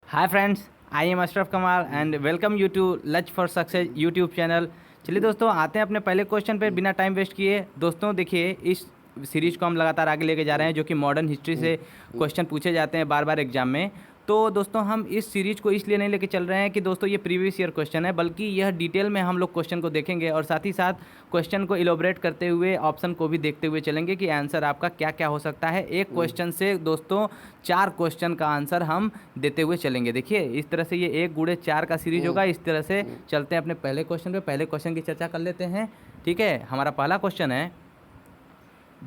Hi friends, I am Ashraf कमाल and welcome you to लच for success YouTube channel. चलिए दोस्तों, आते हैं अपने पहले क्वेश्चन पे बिना टाइम वेस्ट किए। दोस्तों देखिए, इस सीरीज को हम लगातार आगे लेके जा रहे हैं, जो कि मॉडर्न हिस्ट्री से क्वेश्चन पूछे जाते हैं बार बार एग्जाम में। तो दोस्तों, हम इस सीरीज को इसलिए नहीं लेके चल रहे हैं कि दोस्तों ये प्रीवियस ईयर क्वेश्चन है, बल्कि यह डिटेल में हम लोग क्वेश्चन को देखेंगे और साथ ही साथ क्वेश्चन को इलोबरेट करते हुए ऑप्शन को भी देखते हुए चलेंगे कि आंसर आपका क्या क्या हो सकता है। एक क्वेश्चन से दोस्तों 4 क्वेश्चन का आंसर हम देते हुए चलेंगे। देखिए, इस तरह से ये 1 गुणे 4 का सीरीज होगा। इस तरह से चलते हैं अपने पहले क्वेश्चन पे। पहले क्वेश्चन की चर्चा कर लेते हैं। ठीक है, हमारा पहला क्वेश्चन है,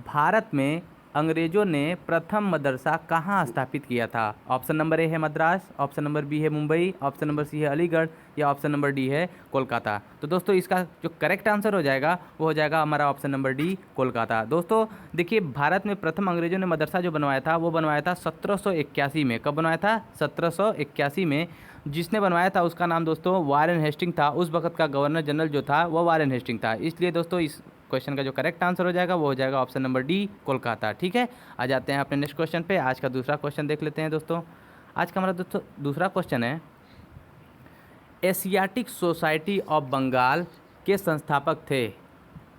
भारत में अंग्रेजों ने प्रथम मदरसा कहाँ स्थापित किया था? ऑप्शन नंबर ए है मद्रास, ऑप्शन नंबर बी है मुंबई, ऑप्शन नंबर सी है अलीगढ़ या ऑप्शन नंबर डी है कोलकाता। तो दोस्तों, इसका जो करेक्ट आंसर हो जाएगा वो हो जाएगा हमारा ऑप्शन नंबर डी, कोलकाता। दोस्तों देखिए, भारत में प्रथम अंग्रेजों ने मदरसा जो बनवाया था वो बनवाया था 1781 में। कब बनवाया था? 1781 में। जिसने बनवाया था उसका नाम दोस्तों वारेन हेस्टिंग था। उस वक्त का गवर्नर जनरल जो था वो वारेन हेस्टिंग था। इसलिए दोस्तों इस क्वेश्चन का जो करेक्ट आंसर हो जाएगा वो हो जाएगा ऑप्शन नंबर डी, कोलकाता। ठीक है, आ जाते हैं अपने नेक्स्ट क्वेश्चन पे। आज का दूसरा क्वेश्चन देख लेते हैं दोस्तों। आज का हमारा दोस्तों दूसरा क्वेश्चन है, एशियाटिक सोसाइटी ऑफ बंगाल के संस्थापक थे।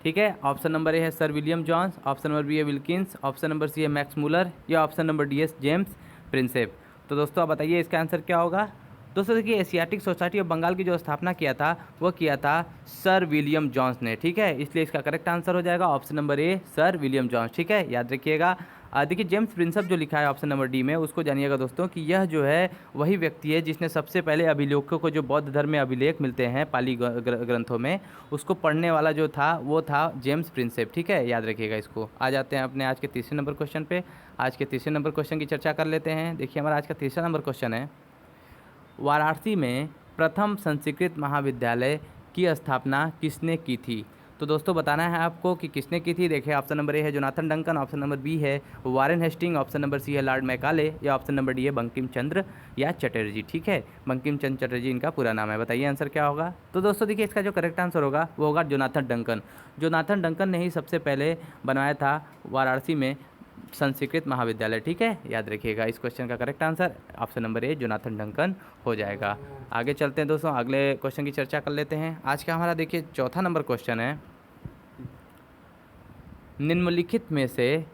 ठीक है, ऑप्शन नंबर ए है sir William Jones, option number B है विल्किंस, ऑप्शन नंबर सी है मैक्स मूलर या ऑप्शन नंबर डी है जेम्स प्रिंसेप। तो दोस्तों आप बताइए इसका आंसर क्या होगा। दोस्तों देखिए, एशियाटिक सोसाइटी ऑफ बंगाल की जो स्थापना किया था वो किया था सर विलियम जॉन्स ने। ठीक है, इसलिए इसका करेक्ट आंसर हो जाएगा ऑप्शन नंबर ए, सर विलियम जॉन्स। ठीक है, याद रखिएगा। देखिए, जेम्स प्रिंसेप जो लिखा है ऑप्शन नंबर डी में, उसको जानिएगा दोस्तों कि यह जो है वही व्यक्ति है जिसने सबसे पहले अभिलेखों को, जो बौद्ध धर्म में अभिलेख मिलते हैं पाली ग्रंथों में, उसको पढ़ने वाला जो था वो था जेम्स प्रिंसेप। ठीक है, याद रखिएगा इसको। आ जाते हैं अपने आज के तीसरे नंबर क्वेश्चन पे। आज के तीसरे नंबर क्वेश्चन की चर्चा कर लेते हैं। देखिए, हमारा आज का तीसरा नंबर क्वेश्चन है, वाराणसी में प्रथम संस्कृत महाविद्यालय की स्थापना किसने की थी? तो दोस्तों बताना है आपको कि किसने की थी। देखिए, ऑप्शन नंबर ए है Jonathan Duncan, option number B है Warren Hasting, option number C है लॉर्ड मैकाले या ऑप्शन नंबर डी है बंकिम चंद्र या चटर्जी। ठीक है, बंकिम चंद्र चटर्जी इनका पूरा नाम है। बताइए आंसर क्या होगा। तो दोस्तों देखिए, इसका जो करेक्ट आंसर होगा वो होगा जोनाथन डंकन। जोनाथन डंकन ने ही सबसे पहले बनाया था वाराणसी में संस्कृत महाविद्यालय। ठीक है, याद रखिएगा। इस क्वेश्चन का करेक्ट आंसर ऑप्शन नंबर ए जोनाथन डंकन हो जाएगा। आगे चलते हैं दोस्तों, अगले क्वेश्चन की चर्चा कर लेते हैं। आज का हमारा देखिए चौथा नंबर क्वेश्चन है, निम्नलिखित में से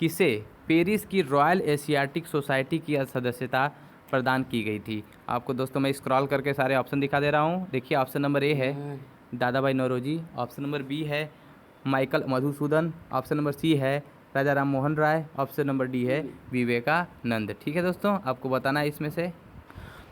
किसे पेरिस की रॉयल एशियाटिक सोसाइटी की सदस्यता प्रदान की गई थी? आपको दोस्तों मैं स्क्रॉल करके सारे ऑप्शन दिखा दे रहा हूँ। देखिए, ऑप्शन नंबर ए है Dadabhai Naoroji, option number B है Michael Madhusudan, option number C है Raja Ram Mohan Roy, option number D है विवेकानंद। ठीक है दोस्तों, आपको बताना है इसमें से।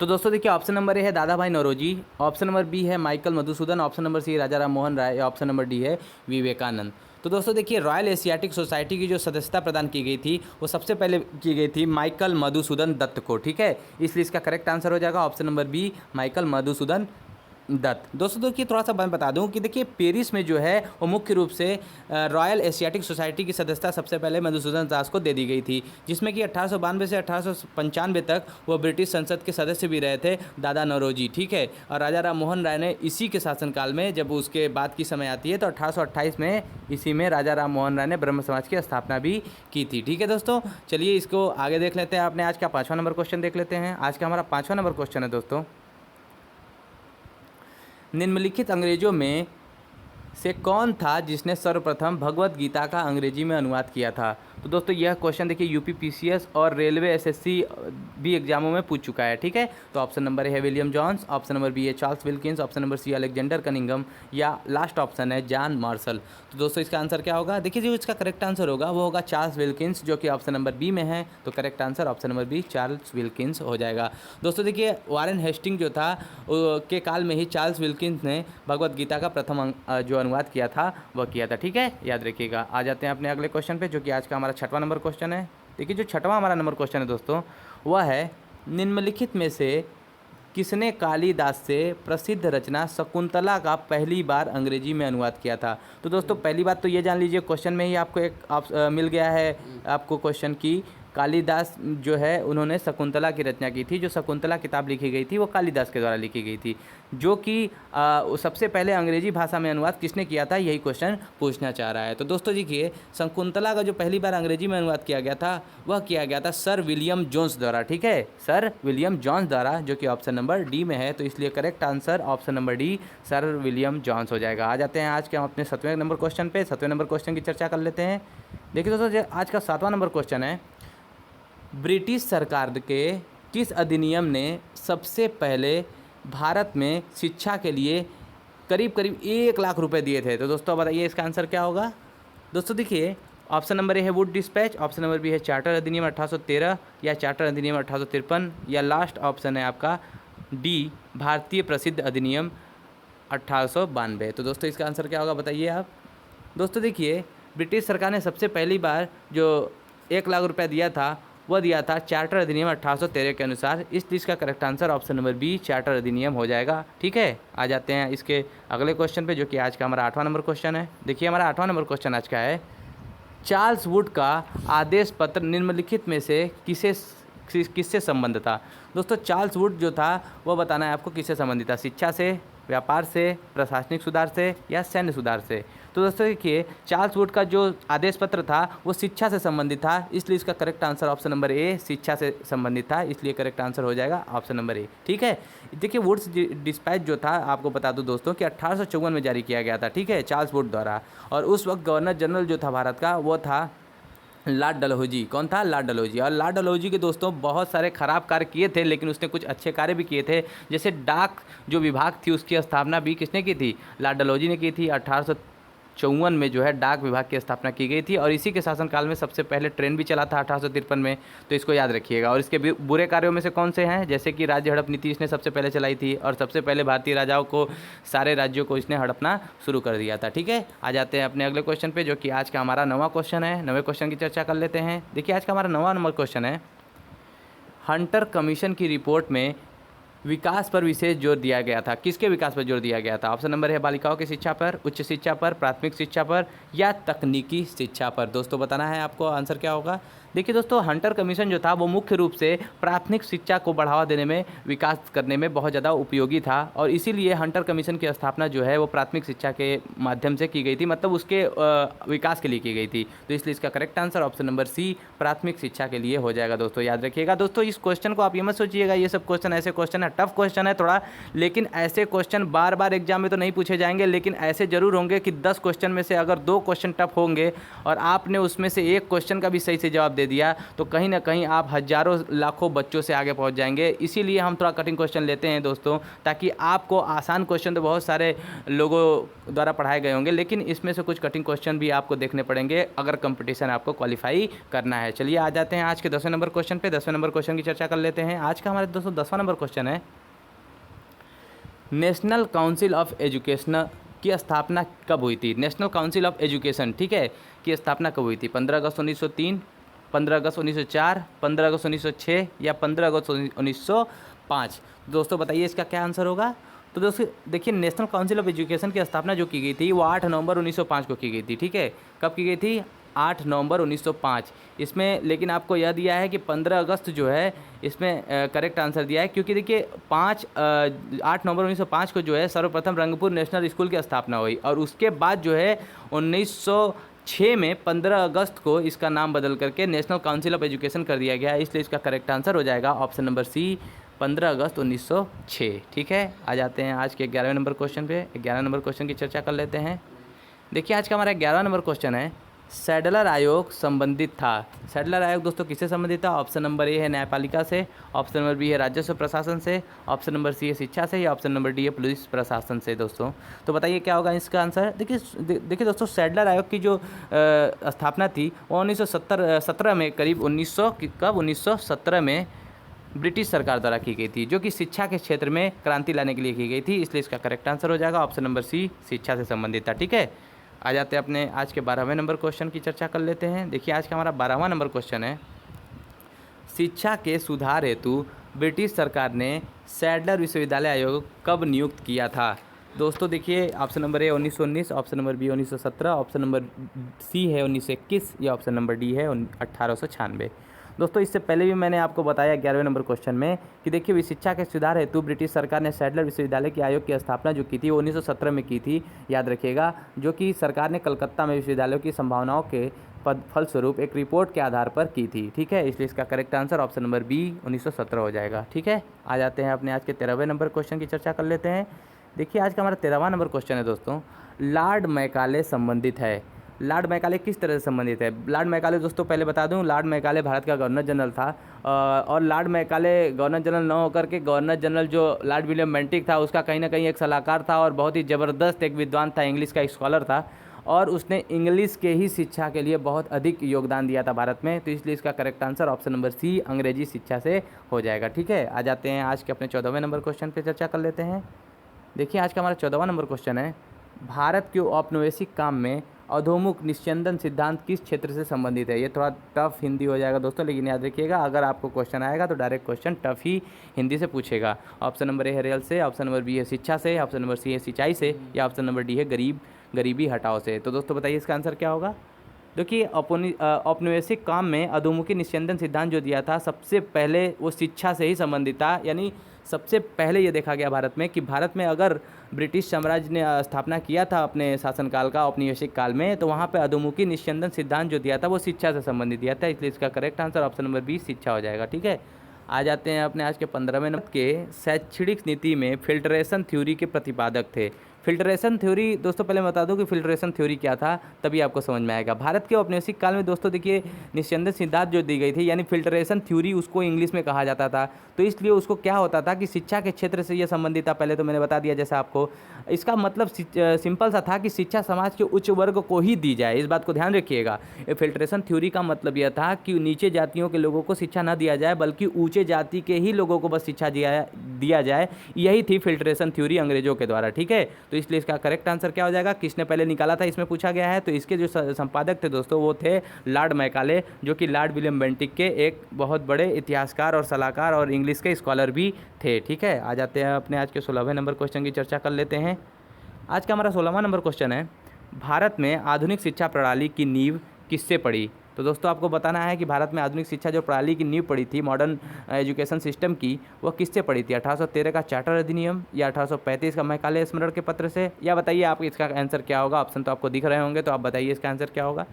तो दोस्तों देखिए, ऑप्शन नंबर ए है Dadabhai Naoroji, option number B है Michael Madhusudan, option number C Raja Ram Mohan Roy या ऑप्शन नंबर डी है विवेकानंद। तो दोस्तों देखिए, रॉयल एशियाटिक सोसाइटी की जो सदस्यता प्रदान की गई थी वो सबसे पहले की गई थी माइकल मधुसूदन दत्त को। ठीक है, इसलिए इसका करेक्ट आंसर हो जाएगा option number B, Michael Madhusudan Dutt. दोस्तों देखिए, थोड़ा सा मैं बता दूं कि देखिए, पेरिस में जो है वो मुख्य रूप से रॉयल एशियाटिक सोसाइटी की सदस्यता सबसे पहले मधुसूदन दास को दे दी गई थी, जिसमें कि 1892 से 1895 तक वो ब्रिटिश संसद के सदस्य भी रहे थे दादा नौरोजी। ठीक है, और राजा राम मोहन राय ने इसी के शासनकाल में, जब उसके बाद की समय आती है तो 1828 में इसी में राजा राम मोहन राय ने ब्रह्म समाज की स्थापना भी की थी। ठीक है दोस्तों, चलिए इसको आगे देख लेते हैं। आपने आज का 5वां नंबर क्वेश्चन देख लेते हैं। आज का हमारा 5वां नंबर क्वेश्चन है दोस्तों, निम्नलिखित अंग्रेजों में से कौन था जिसने सर्वप्रथम भगवत गीता का अंग्रेजी में अनुवाद किया था? तो दोस्तों यह क्वेश्चन देखिए यूपी पीसीएस और रेलवे एसएससी भी एग्जामों में पूछ चुका है। ठीक है, तो ऑप्शन नंबर ए है William Jones, option number B है Charles Wilkins, option number C Alexander Cunningham या लास्ट ऑप्शन है जॉन मार्शल। तो दोस्तों इसका आंसर क्या होगा। देखिए, जो इसका करेक्ट आंसर होगा वो होगा चार्ल्स विल्किंस, जो कि ऑप्शन नंबर बी में है। तो correct answer option number B, Charles Wilkins हो जाएगा। दोस्तों देखिए, वारेन हेस्टिंग जो था के काल में ही चार्ल्स विल्किंस ने भगवत गीता का प्रथम जो अनुवाद किया था वह किया था। ठीक है, याद रखिएगा। आ जाते हैं अपने अगले क्वेश्चन पे, जो कि आज का हमारा 6वां नंबर क्वेश्चन है। देखिए, जो 6वां हमारा नंबर क्वेश्चन है दोस्तों वह है, निम्नलिखित में से किसने कालिदास से प्रसिद्ध रचना शकुंतला का पहली बार अंग्रेजी में अनुवाद किया था? तो दोस्तों पहली बात तो ये जान लीजिए, क्वेश्चन में ही आपको एक मिल गया है आपको क्वेश्चन की कालिदास जो है उन्होंने शकुंतला की रचना की थी। जो शकुंतला किताब लिखी गई थी वो कालिदास के द्वारा लिखी गई थी, जो कि सबसे पहले अंग्रेजी भाषा में अनुवाद किसने किया था, यही क्वेश्चन पूछना चाह रहा है। तो दोस्तों देखिए, शकुंतला का जो पहली बार अंग्रेजी में अनुवाद किया गया था वह किया गया था सर विलियम जोन्स द्वारा। ठीक है, सर विलियम जोन्स द्वारा, जो कि ऑप्शन नंबर डी में है। तो इसलिए correct answer option number D sir William Jones हो जाएगा। आ जाते हैं आज के हम अपने 7वें नंबर क्वेश्चन पे। 7वें नंबर क्वेश्चन की चर्चा कर लेते हैं। देखिए दोस्तों, आज का 7वां नंबर क्वेश्चन है, ब्रिटिश सरकार के किस अधिनियम ने सबसे पहले भारत में शिक्षा के लिए करीब करीब 1 लाख रुपए दिए थे। तो दोस्तों बताइए इसका आंसर क्या होगा। दोस्तों देखिए, ऑप्शन नंबर ए है wood dispatch, option number B है चार्टर अधिनियम 1813 या चार्टर अधिनियम 1853, या लास्ट ऑप्शन है आपका डी भारतीय प्रसिद्ध अधिनियम 1892। तो दोस्तों इसका आंसर क्या होगा बताइए आप। दोस्तों देखिए, ब्रिटिश सरकार ने सबसे पहली बार जो 1 लाख रुपए दिया था वह दिया था चार्टर अधिनियम 1813 के अनुसार। इसलिए इसका correct answer option number B charter अधिनियम हो जाएगा। ठीक है, आ जाते हैं इसके अगले क्वेश्चन पे, जो कि आज का हमारा 8वां नंबर क्वेश्चन है। देखिए हमारा 8वां नंबर क्वेश्चन आज का है, चार्ल्स वुड का आदेश पत्र निम्नलिखित में से किससे संबंध था। दोस्तों चार्ल्स वुड जो था वह बताना है आपको किससे संबंधित था, शिक्षा से, व्यापार से, प्रशासनिक सुधार से या सैन्य सुधार से। तो दोस्तों देखिए, चार्ल्स वुड का जो आदेश पत्र था वो शिक्षा से संबंधित था। इसलिए इसका करेक्ट आंसर ऑप्शन नंबर ए शिक्षा से संबंधित था। इसलिए करेक्ट आंसर हो जाएगा ऑप्शन नंबर ए। ठीक है, देखिए वुड्स डिस्पैच जो था आपको बता दूं दोस्तों कि 1854 में जारी किया गया था। ठीक है, चार्ल्स वुड द्वारा। और उस वक्त गवर्नर जनरल जो था भारत का वो था लॉर्ड डलहौजी। कौन था? लॉर्ड डलहौजी। और लॉर्ड डलहौजी के दोस्तों बहुत सारे खराब कार्य किए थे, लेकिन उसने कुछ अच्छे कार्य भी किए थे। जैसे डाक जो विभाग थी उसकी स्थापना भी किसने की थी? लॉर्ड डलहौजी ने की थी। 1854 में जो है डाक विभाग की स्थापना की गई थी। और इसी के शासनकाल में सबसे पहले ट्रेन भी चला था 1853 में। तो इसको याद रखिएगा। और इसके बुरे कार्यों में से कौन से हैं? जैसे कि राज्य हड़प नीति इसने सबसे पहले चलाई थी, और सबसे पहले भारतीय राजाओं को, सारे राज्यों को इसने हड़पना शुरू कर दिया था। ठीक है, आ जाते हैं अपने अगले क्वेश्चन पे, जो कि आज का हमारा 9वां क्वेश्चन है। 9वें क्वेश्चन की चर्चा कर लेते हैं। देखिए आज का हमारा 9वां नंबर क्वेश्चन है, हंटर कमीशन की रिपोर्ट में विकास पर विशेष जोर दिया गया था। किसके विकास पर जोर दिया गया था? ऑप्शन नंबर है बालिकाओं की शिक्षा पर, उच्च शिक्षा पर, प्राथमिक शिक्षा पर या तकनीकी शिक्षा पर। दोस्तों बताना है आपको आंसर क्या होगा। देखिए दोस्तों, हंटर कमीशन जो था वो मुख्य रूप से प्राथमिक शिक्षा को बढ़ावा देने में, विकास करने में बहुत ज़्यादा उपयोगी था। और इसीलिए हंटर कमीशन की स्थापना जो है वो प्राथमिक शिक्षा के माध्यम से की गई थी, मतलब उसके विकास के लिए की गई थी। तो इसलिए इसका correct answer option number C प्राथमिक शिक्षा के लिए हो जाएगा। दोस्तों याद रखिएगा। दोस्तों इस क्वेश्चन को आप ये मत सोचिएगा ये सब क्वेश्चन ऐसे क्वेश्चन है, टफ क्वेश्चन है थोड़ा, लेकिन ऐसे क्वेश्चन बार बार एग्जाम में तो नहीं पूछे जाएंगे, लेकिन ऐसे जरूर होंगे कि 10 क्वेश्चन में से अगर 2 क्वेश्चन टफ होंगे और आपने उसमें से 1 क्वेश्चन का भी सही से जवाब दे दिया तो कहीं ना कहीं आप हजारों लाखों बच्चों से आगे पहुंच जाएंगे। इसीलिए हम थोड़ा कठिन क्वेश्चन लेते हैं दोस्तों, ताकि आपको आसान क्वेश्चन तो बहुत सारे लोगों द्वारा पढ़ाए गए होंगे, लेकिन इसमें से कुछ कठिन क्वेश्चन भी आपको देखने पड़ेंगे अगर कंपटीशन आपको क्वालिफाई करना है। चलिए आ जाते हैं आज के 10वें नंबर क्वेश्चन पे। 10वें नंबर क्वेश्चन की चर्चा कर लेते हैं। आज का हमारे दोस्तों 10वां नंबर क्वेश्चन है, नेशनल काउंसिल ऑफ एजुकेशन की स्थापना कब हुई थी? नेशनल काउंसिल ऑफ एजुकेशन, ठीक है, की स्थापना कब हुई थी? 15 अगस्त 1903, 15 अगस्त 1904, 15 अगस्त 1906 या 15 अगस्त 1905। दोस्तों बताइए इसका क्या आंसर होगा। तो दोस्तों देखिए, नेशनल काउंसिल ऑफ एजुकेशन की स्थापना जो की गई थी वो 8 नवंबर 1905 को की गई थी। ठीक है, कब की गई थी? 8 नवंबर 1905। इसमें लेकिन आपको यह दिया है कि 15 अगस्त जो है इसमें करेक्ट आंसर दिया है, क्योंकि देखिए 8 नवंबर 1905 को जो है सर्वप्रथम रंगपुर नेशनल स्कूल की स्थापना हुई, और उसके बाद जो है 1906 में 15 अगस्त को इसका नाम बदल करके नेशनल काउंसिल ऑफ एजुकेशन कर दिया गया। इसलिए इसका करेक्ट आंसर हो जाएगा ऑप्शन नंबर सी 15 अगस्त 1906। ठीक है, आ जाते हैं आज के 11वें नंबर क्वेश्चन पे। 11 नंबर क्वेश्चन की चर्चा कर लेते हैं। देखिए आज का हमारा 11वां नंबर क्वेश्चन है, सैडलर आयोग संबंधित था। सैडलर आयोग दोस्तों किससे संबंधित था? ऑप्शन नंबर ए है न्यायपालिका से, ऑप्शन नंबर बी है राजस्व प्रशासन से, ऑप्शन नंबर सी है शिक्षा से या ऑप्शन नंबर डी है पुलिस प्रशासन से। दोस्तों तो बताइए क्या होगा इसका आंसर। देखिए दोस्तों, सैडलर आयोग की जो स्थापना थी वो 1917 में, करीब 1917 में ब्रिटिश सरकार द्वारा की गई थी, जो कि शिक्षा के क्षेत्र में क्रांति लाने के लिए की गई थी। इसलिए इसका करेक्ट आंसर हो जाएगा ऑप्शन नंबर सी शिक्षा से संबंधित था। ठीक है, आ जाते हैं अपने आज के 12वें नंबर क्वेश्चन की चर्चा कर लेते हैं। देखिए आज का हमारा 12वां नंबर क्वेश्चन है, शिक्षा के सुधार हेतु ब्रिटिश सरकार ने सैडलर विश्वविद्यालय आयोग कब नियुक्त किया था? दोस्तों देखिए, option number A 1919, option number B 1917, option number C है 1921 या ऑप्शन नंबर डी है 1896। दोस्तों इससे पहले भी मैंने आपको बताया 11वें नंबर क्वेश्चन में कि देखिए शिक्षा के सुधार हेतु ब्रिटिश सरकार ने सैडलर विश्वविद्यालय के आयोग की स्थापना जो की थी वो 1917 में की थी, याद रखिएगा, जो कि सरकार ने कलकत्ता में विश्वविद्यालयों की संभावनाओं के फलस्वरूप एक रिपोर्ट के आधार पर की थी। ठीक है, इसलिए इसका correct answer option number B 1917 हो जाएगा। ठीक है, आ जाते हैं अपने आज के 13वें नंबर क्वेश्चन की चर्चा कर लेते हैं। देखिए आज का हमारा 13वां नंबर क्वेश्चन है दोस्तों, लॉर्ड मैकाले संबंधित है। लॉर्ड मैकाले किस तरह से संबंधित है? लॉर्ड मैकाले दोस्तों पहले बता दूं, लॉर्ड मैकाले भारत का गवर्नर जनरल था और लॉर्ड मैकाले गवर्नर जनरल न होकर के गवर्नर जनरल जो लॉर्ड विलियम बेंटिक था उसका कहीं ना कहीं एक सलाहकार था और बहुत ही ज़बरदस्त एक विद्वान था, इंग्लिश का एक स्कॉलर था और उसने इंग्लिश के ही शिक्षा के लिए बहुत अधिक योगदान दिया था भारत में। तो इसलिए इसका correct answer option number C अंग्रेजी शिक्षा से हो जाएगा। ठीक है, आ जाते हैं आज के अपने 14वें नंबर क्वेश्चन पे चर्चा कर लेते हैं। देखिए आज का हमारा 14वां नंबर क्वेश्चन है, भारत के औपनिवेशिक काम में अधोमुख निस्यंदन सिद्धांत किस क्षेत्र से संबंधित है? ये थोड़ा टफ हिंदी हो जाएगा दोस्तों, लेकिन याद रखिएगा अगर आपको क्वेश्चन आएगा तो डायरेक्ट क्वेश्चन टफ ही हिंदी से पूछेगा। ऑप्शन नंबर ए है रेल से, ऑप्शन नंबर बी है शिक्षा से, ऑप्शन नंबर सी है सिंचाई से या ऑप्शन नंबर डी है गरीबी हटाओ से। तो दोस्तों बताइए इसका आंसर क्या होगा? देखिए औपनिवेशिक काम में अधोमुखी निस्यंदन सिद्धांत जो दिया था सबसे पहले वो शिक्षा से ही संबंधित था, यानी सबसे पहले ये देखा गया भारत में कि भारत में अगर ब्रिटिश साम्राज्य ने स्थापना किया था अपने शासनकाल का औपनिवेशिक काल में, तो वहाँ पे अधोमुखी निस्यंदन सिद्धांत जो दिया था वो शिक्षा से संबंधित दिया था, इसलिए इसका correct answer option number B शिक्षा हो जाएगा। ठीक है, आ जाते हैं अपने आज के 15वें नंबर के शैक्षणिक नीति में फिल्ट्रेशन थ्योरी के प्रतिपादक थे। फिल्ट्रेशन थ्योरी दोस्तों पहले बता दूं कि फिल्ट्रेशन थ्योरी क्या था, तभी आपको समझ में आएगा। भारत के औपनिवेशिक काल में दोस्तों देखिए निस्यंदन सिद्धांत जो दी गई थी, यानी फिल्ट्रेशन थ्योरी उसको इंग्लिश में कहा जाता था, तो इसलिए उसको क्या होता था कि शिक्षा के क्षेत्र से यह संबंधित था। पहले तो मैंने बता दिया जैसा आपको, इसका मतलब सिंपल सा था कि शिक्षा समाज के उच्च वर्ग को ही दी जाए, इस बात को ध्यान रखिएगा। फिल्ट्रेशन थ्योरी का मतलब यह था कि नीचे जातियों के लोगों को शिक्षा न दिया जाए बल्कि ऊंचे जाति के ही लोगों को बस शिक्षा दिया जाए, यही थी फिल्ट्रेशन थ्योरी अंग्रेजों के द्वारा। ठीक है, तो इसलिए इसका करेक्ट आंसर क्या हो जाएगा, किसने पहले निकाला था इसमें पूछा गया है, तो इसके जो संपादक थे दोस्तों वो थे लॉर्ड मैकाले, जो कि लॉर्ड विलियम बेंटिक के एक बहुत बड़े इतिहासकार और सलाहकार और इंग्लिश के स्कॉलर भी थे। ठीक है, आ जाते हैं अपने आज के 16वें नंबर क्वेश्चन की चर्चा कर लेते हैं। आज का हमारा 16वां नंबर क्वेश्चन है, भारत में आधुनिक शिक्षा प्रणाली की नींव किससे पड़ी? तो दोस्तों आपको बताना है कि भारत में आधुनिक शिक्षा जो प्रणाली की नींव पड़ी थी, मॉडर्न एजुकेशन सिस्टम की, वो किससे पड़ी थी? 1813 का चार्टर अधिनियम या 1835 का मैकाले स्मरण के पत्र से, या बताइए आप इसका आंसर क्या होगा। ऑप्शन तो आपको दिख रहे होंगे, तो आप बताइए इसका आंसर क्या होगा।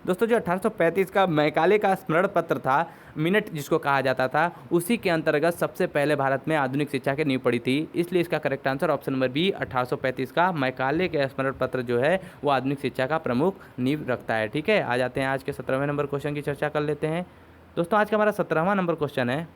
दोस्तों जो 1835 का मैकाले का स्मरण पत्र था, मिनट जिसको कहा जाता था, उसी के अंतर्गत सबसे पहले भारत में आधुनिक शिक्षा की नींव पड़ी थी, इसलिए इसका correct answer option number B 1835 का मैकाले के स्मरण पत्र जो है वो आधुनिक शिक्षा का प्रमुख नींव रखता है। ठीक है, आ जाते हैं आज के 17वें नंबर क्वेश्चन की चर्चा कर लेते हैं। दोस्तों आज का हमारा 17वां नंबर क्वेश्चन है,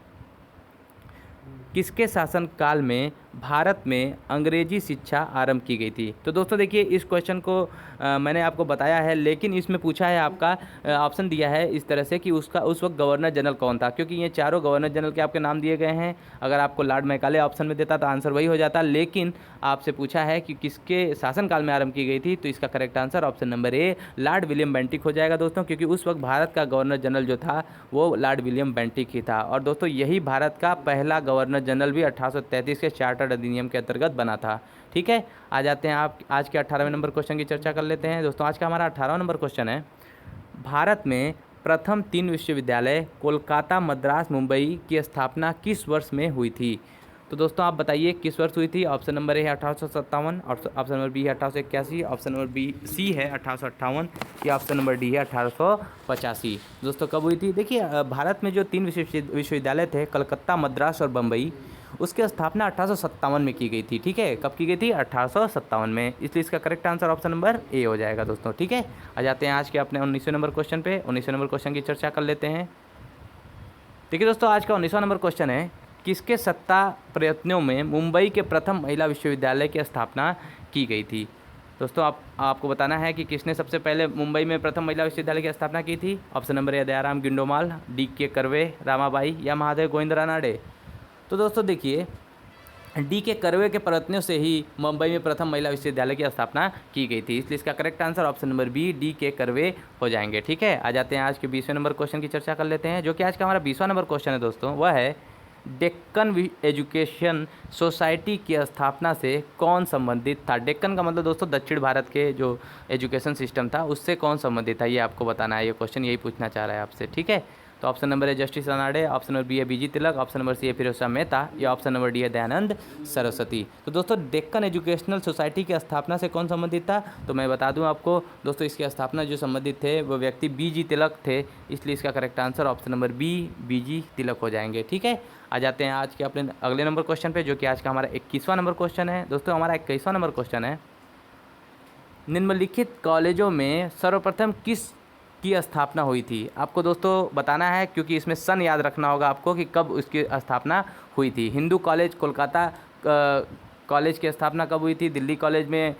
किसके शासनकाल में भारत में अंग्रेजी शिक्षा आरंभ की गई थी? तो दोस्तों देखिए इस क्वेश्चन को मैंने आपको बताया है, लेकिन इसमें पूछा है आपका ऑप्शन दिया है इस तरह से कि उसका उस वक्त गवर्नर जनरल कौन था, क्योंकि ये चारों गवर्नर जनरल के आपके नाम दिए गए हैं। अगर आपको लॉर्ड मैकाले ऑप्शन में देता तो आंसर वही हो जाता, लेकिन आपसे पूछा है कि किसके शासनकाल में आरंभ की गई थी, तो इसका करेक्ट आंसर ऑप्शन नंबर ए लॉर्ड विलियम बेंटिक हो जाएगा दोस्तों, क्योंकि उस वक्त भारत का गवर्नर जनरल जो था वो लॉर्ड विलियम बेंटिक ही था। और दोस्तों यही भारत का पहला गवर्नर जनरल भी 1833 के चार्टर अधिनियम के अंतर्गत बना था। ठीक है, आ जाते हैं आप आज के 18वें नंबर क्वेश्चन की चर्चा कर लेते हैं। दोस्तों आज का हमारा 18वां नंबर क्वेश्चन है, भारत में प्रथम 3 विश्वविद्यालय कोलकाता, मद्रास, मुंबई की स्थापना किस वर्ष में हुई थी? तो दोस्तों आप बताइए किस वर्ष हुई थी। ऑप्शन नंबर ए है 1857, ऑप्शन नंबर बी है 1881, ऑप्शन नंबर बी सी है 1858 या ऑप्शन नंबर डी है 1885। दोस्तों कब हुई थी? देखिए भारत में जो 3 विश्वविद्यालय थे, कलकत्ता, मद्रास और बम्बई, उसकी स्थापना 1857 में की गई थी। ठीक है, कब की गई थी? 1857 में, इसलिए इसका करेक्ट आंसर ऑप्शन नंबर ए हो जाएगा दोस्तों। ठीक है, आ जाते हैं आज के अपने 19वें नंबर क्वेश्चन पे। 19वें नंबर क्वेश्चन की चर्चा कर लेते हैं। देखिए दोस्तों आज का 19वां नंबर क्वेश्चन है, किसके सत्ता प्रयत्नों में मुंबई के प्रथम महिला विश्वविद्यालय की स्थापना की गई थी? दोस्तों आपको बताना है कि किसने सबसे पहले मुंबई में प्रथम महिला विश्वविद्यालय की स्थापना की थी। Option number A Dayaram Gidumal, D K. Karve, Ramabai या महादेव गोविंद रानाडे। तो दोस्तों देखिए डी.के. कर्वे के प्रयत्नों से ही मुंबई में प्रथम महिला विश्वविद्यालय की स्थापना की गई थी, इसलिए इसका correct answer option number B D K. Karve हो जाएंगे। ठीक है, आ जाते हैं आज के 20वें नंबर क्वेश्चन की चर्चा कर लेते हैं, जो कि आज का हमारा 20वां नंबर क्वेश्चन है दोस्तों, वह है डेक्कन एजुकेशन सोसाइटी की स्थापना से कौन संबंधित था? डेक्कन का मतलब दोस्तों दक्षिण भारत के जो एजुकेशन सिस्टम था उससे कौन संबंधित था, ये आपको बताना है। ये क्वेश्चन यही पूछना चाह रहा है आपसे। ठीक है, तो ऑप्शन नंबर है justice Ranade, option number B है बीजी तिलक, ऑप्शन नंबर सी है फिरोज शाह मेहता, या ऑप्शन नंबर डी है दयानंद सरस्वती। तो दोस्तों डेक्कन एजुकेशनल सोसाइटी की स्थापना से कौन संबंधित था, तो मैं बता दूं आपको दोस्तों, इसकी स्थापना जो संबंधित थे वो व्यक्ति बीजी तिलक थे, इसलिए इसका correct answer option number B B G Tilak हो जाएंगे। ठीक है, आ जाते हैं आज के अपने अगले नंबर क्वेश्चन पे, जो कि आज का हमारा 21वां नंबर क्वेश्चन है। दोस्तों हमारा 21वां नंबर क्वेश्चन है, निम्नलिखित कॉलेजों में सर्वप्रथम किस की स्थापना हुई थी। आपको दोस्तों बताना है, क्योंकि इसमें सन याद रखना होगा आपको कि कब उसकी स्थापना हुई थी। हिंदू कॉलेज कोलकाता कॉलेज की स्थापना कब हुई थी, दिल्ली कॉलेज में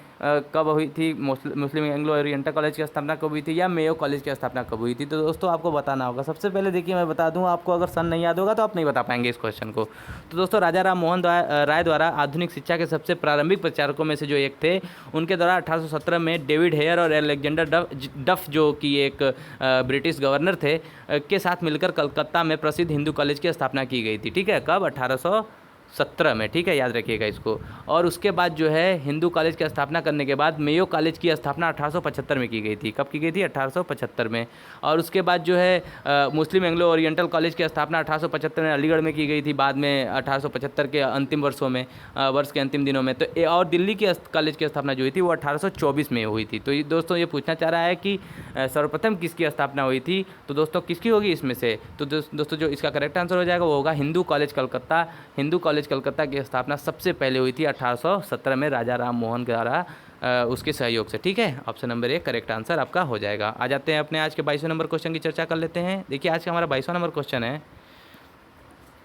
कब हुई थी, मुस्लिम एंग्लो ओरिएंटल कॉलेज की स्थापना कब हुई थी, या मेयो कॉलेज की स्थापना कब हुई थी। तो दोस्तों आपको बताना होगा। सबसे पहले देखिए मैं बता दूं आपको, अगर सन नहीं याद होगा तो आप नहीं बता पाएंगे इस क्वेश्चन को। तो दोस्तों राजा राम मोहन राय द्वारा आधुनिक शिक्षा के सबसे प्रारंभिक प्रचारकों में से जो एक थे, उनके द्वारा 1817 में डेविड हेयर और अलेक्जेंडर डफ जो कि एक ब्रिटिश गवर्नर थे के साथ मिलकर कलकत्ता में प्रसिद्ध हिंदू कॉलेज की स्थापना की गई थी। ठीक है, कब, 1817 में। ठीक है, याद रखिएगा इसको। और उसके बाद जो है हिंदू कॉलेज की स्थापना करने के बाद मेयो कॉलेज की स्थापना 1875 में की गई थी। कब की गई थी, 1875 में। और उसके बाद जो है मुस्लिम एंग्लो ओरिएंटल कॉलेज की स्थापना 1875 में अलीगढ़ में की गई थी, बाद में 1875 के अंतिम वर्षों में, वर्ष के अंतिम दिनों में। तो और दिल्ली की कॉलेज की स्थापना जो हुई थी वो 1824 में हुई थी। तो ये दोस्तों ये पूछना चाह रहा है कि सर्वप्रथम किसकी स्थापना हुई थी, तो दोस्तों किसकी होगी इसमें से, तो दोस्तों जो इसका करेक्ट आंसर हो जाएगा वो होगा हिंदू कॉलेज कलकत्ता। हिंदू कॉलेज कलकत्ता की स्थापना सबसे पहले हुई थी 1817 में राजा राम मोहन द्वारा उसके सहयोग से। ठीक है, option number A correct answer आपका हो जाएगा। आ जाते हैं अपने आज के 22वें नंबर क्वेश्चन की चर्चा कर लेते हैं। देखिए आज का हमारा 22वां नंबर क्वेश्चन है,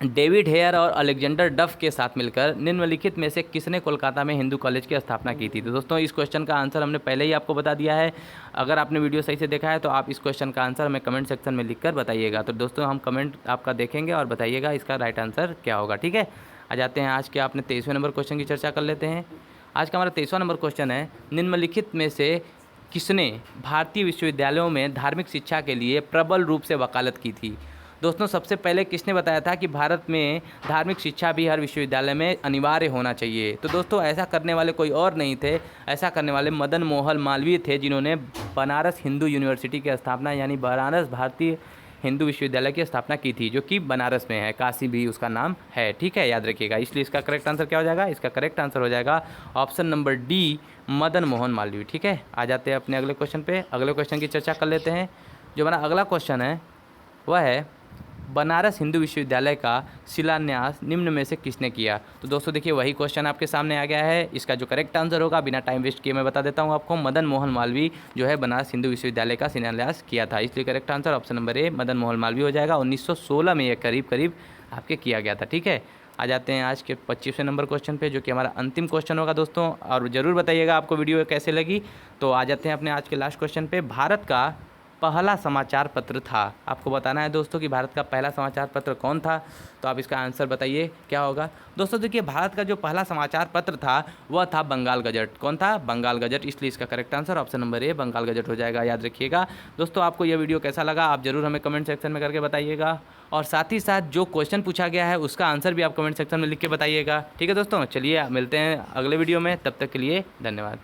डेविड हेयर और अलेक्जेंडर डफ के साथ मिलकर निम्नलिखित में से किसने कोलकाता में हिंदू कॉलेज की स्थापना की थी। तो दोस्तों इस क्वेश्चन का आंसर हमने पहले ही आपको बता दिया है। अगर आपने वीडियो सही से देखा है तो आप इस क्वेश्चन का आंसर हमें कमेंट सेक्शन में लिखकर बताइएगा। तो दोस्तों हम कमेंट आपका देखेंगे और बताइएगा इसका राइट आंसर क्या होगा। ठीक है, आ जाते हैं आज के आपने 23वें नंबर क्वेश्चन की चर्चा कर लेते हैं। आज का हमारा 23वां नंबर क्वेश्चन है, निम्नलिखित में से किसने भारतीय विश्वविद्यालयों में धार्मिक शिक्षा के लिए प्रबल रूप से वकालत की थी। दोस्तों सबसे पहले किसने बताया था कि भारत में धार्मिक शिक्षा भी हर विश्वविद्यालय में अनिवार्य होना चाहिए। तो दोस्तों ऐसा करने वाले कोई और नहीं थे, ऐसा करने वाले मदन मोहन मालवीय थे, जिन्होंने बनारस हिंदू यूनिवर्सिटी की स्थापना यानी बनारस भारतीय हिंदू विश्वविद्यालय की स्थापना की थी, जो कि बनारस में है, काशी भी उसका नाम है। ठीक है, याद रखिएगा। इसलिए इसका करेक्ट आंसर क्या हो जाएगा, इसका करेक्ट आंसर हो जाएगा option number D Madan Mohan Malviya. ठीक है, आ जाते हैं अपने अगले क्वेश्चन पे। अगले क्वेश्चन की चर्चा कर लेते हैं। जो हमारा अगला क्वेश्चन है वह है, बनारस हिंदू विश्वविद्यालय का शिलान्यास निम्न में से किसने किया। तो दोस्तों देखिए वही क्वेश्चन आपके सामने आ गया है। इसका जो करेक्ट आंसर होगा, बिना टाइम वेस्ट किए मैं बता देता हूँ आपको, मदन मोहन मालवीय जो है बनारस हिंदू विश्वविद्यालय का शिलान्यास किया था। इसलिए करेक्ट आंसर ऑप्शन नंबर ए मदन मोहन मालवीय हो जाएगा। 1916 में यह करीब आपके किया गया था। ठीक है, आ जाते हैं आज के 25वें नंबर क्वेश्चन पे, जो कि हमारा अंतिम क्वेश्चन होगा दोस्तों। और ज़रूर बताइएगा आपको वीडियो कैसे लगी। तो आ जाते हैं अपने आज के लास्ट क्वेश्चन पे। भारत का पहला समाचार पत्र था, आपको बताना है दोस्तों कि भारत का पहला समाचार पत्र कौन था। तो आप इसका आंसर बताइए क्या होगा। दोस्तों देखिए भारत का जो पहला समाचार पत्र था वह था बंगाल गजट। कौन था, बंगाल गजट। इसलिए इसका correct answer option number A Bengal gazette हो जाएगा। याद रखिएगा दोस्तों। आपको यह वीडियो कैसा लगा आप ज़रूर हमें कमेंट सेक्शन में करके बताइएगा, और साथ ही साथ जो क्वेश्चन पूछा गया है उसका आंसर भी आप कमेंट सेक्शन में लिख के बताइएगा। ठीक है दोस्तों, चलिए मिलते हैं अगले वीडियो में, तब तक के लिए धन्यवाद।